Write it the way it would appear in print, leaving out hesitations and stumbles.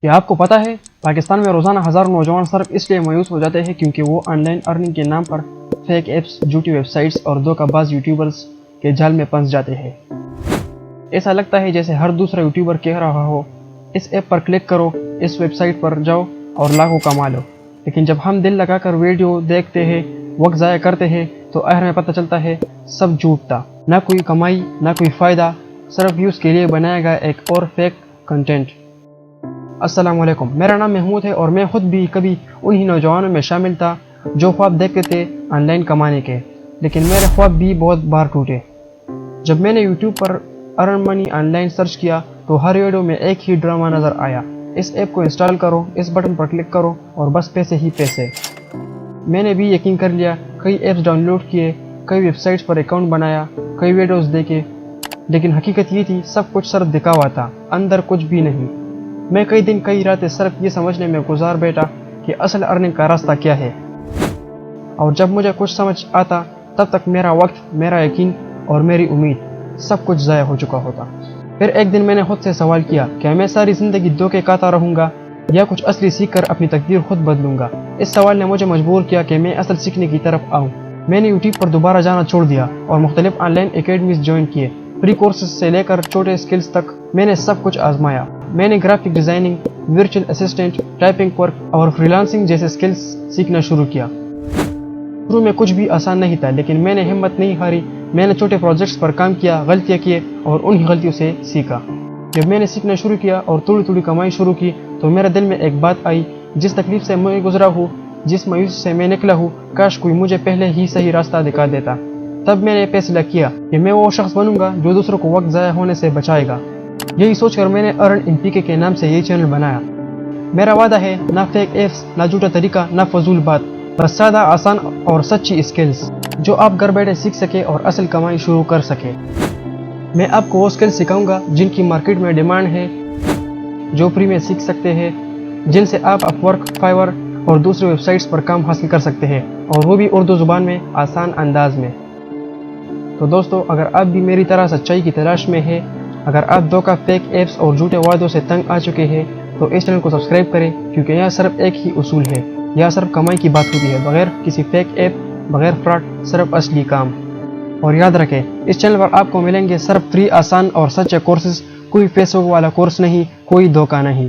کیا آپ کو پتہ ہے پاکستان میں روزانہ ہزاروں نوجوان صرف اس لیے مایوس ہو جاتے ہیں کیونکہ وہ آن لائن ارننگ کے نام پر فیک ایپس، جھوٹی ویب سائٹس اور دھوکہ باز یوٹیوبرز کے جال میں پھنس جاتے ہیں۔ ایسا لگتا ہے جیسے ہر دوسرا یوٹیوبر کہہ رہا ہو اس ایپ پر کلک کرو، اس ویب سائٹ پر جاؤ اور لاکھوں کما لو، لیکن جب ہم دل لگا کر ویڈیو دیکھتے ہیں، وقت ضائع کرتے ہیں تو آخر میں پتہ چلتا ہے سب جھوٹ تھا، نہ کوئی کمائی نہ کوئی فائدہ، صرف ویوز کے لیے بنایا گیا ایک اور فیک کنٹینٹ۔ السلام علیکم، میرا نام محمود ہے اور میں خود بھی کبھی انہی نوجوانوں میں شامل تھا جو خواب دیکھتے تھے آن لائن کمانے کے، لیکن میرے خواب بھی بہت بار ٹوٹے۔ جب میں نے YouTube per earn money on line search کیا تو ہر ویڈیو میں ایک ہی ڈرامہ نظر آیا، اس ایپ کو انسٹال کرو، اس بٹن پر کلک کرو اور بس پیسے ہی پیسے۔ میں نے بھی یقین کر لیا، کئی ایپس ڈاؤن لوڈ کیے، کئی ویب سائٹس پر اکاؤنٹ بنایا، کئی ویڈیوز دیکھے، لیکن حقیقت یہ تھی سب کچھ صرف دکھاوا تھا، اندر کچھ بھی نہیں۔ میں کئی دن کئی راتیں صرف یہ سمجھنے میں گزار بیٹھا کہ اصل ارننگ کا راستہ کیا ہے، اور جب مجھے کچھ سمجھ آتا تب تک میرا وقت، میرا یقین اور میری امید سب کچھ ضائع ہو چکا ہوتا۔ پھر ایک دن میں نے خود سے سوال کیا، کیا میں ساری زندگی دھوکے کھاتا رہوں گا یا کچھ اصلی سیکھ کر اپنی تقدیر خود بدلوں گا؟ اس سوال نے مجھے مجبور کیا کہ میں اصل سیکھنے کی طرف آؤں۔ میں نے یوٹیوب پر دوبارہ جانا چھوڑ دیا اور مختلف آن لائن اکیڈمیز جوائن کیے، پری کورسز سے لے کر چھوٹے سکلز تک میں نے سب کچھ آزمایا۔ میں نے graphic designing, virtual assistant, typing work اور فری لانسنگ جیسے سکلز سیکھنا شروع کیا۔ شروع میں کچھ بھی آسان نہیں تھا، لیکن میں نے ہمت نہیں ہاری، میں نے چھوٹے پروجیکٹس پر کام کیا، غلطیاں کیے اور انہی غلطیوں سے سیکھا۔ جب میں نے سیکھنا شروع کیا اور تھوڑی تھوڑی کمائی شروع کی تو میرے دل میں ایک بات آئی، جس تکلیف سے میں گزرا ہوں، جس مایوسی سے میں نکلا ہوں، کاش کوئی مجھے پہلے ہی صحیح راستہ دکھا دیتا۔ تب میں نے فیصلہ کیا کہ میں وہ شخص بنوں گا جو دوسروں کو وقت ضائع ہونے سے بچائے گا۔ یہی سوچ کر میں نے ارن ان پی کے نام سے یہ چینل بنایا۔ میرا وعدہ ہے، نہ فیک ایپس، نہ جھوٹا طریقہ، نہ فضول بات، بس سادہ، آسان اور سچی اسکلز جو آپ گھر بیٹھے سیکھ سکے اور اصل کمائی شروع کر سکے۔ میں آپ کو وہ اسکلز سکھاؤں گا جن کی مارکیٹ میں ڈیمانڈ ہے، جو فری میں سیکھ سکتے ہیں، جن سے آپ اپ ورک، فائور اور دوسری ویب سائٹس پر کام حاصل کر سکتے ہیں، اور وہ بھی اردو زبان میں، آسان انداز میں۔ تو دوستو، اگر آپ بھی میری طرح سچائی کی تلاش میں ہے، اگر آپ دھوکہ، فیک ایپس اور جھوٹے وعدوں سے تنگ آ چکے ہیں تو اس چینل کو سبسکرائب کریں، کیونکہ یہاں صرف ایک ہی اصول ہے، یہاں صرف کمائی کی بات ہوتی ہے، بغیر کسی فیک ایپ، بغیر فراڈ، صرف اصلی کام۔ اور یاد رکھیں، اس چینل پر آپ کو ملیں گے صرف فری، آسان اور سچے کورسز، کوئی پیسوں والا کورس نہیں، کوئی دھوکہ نہیں۔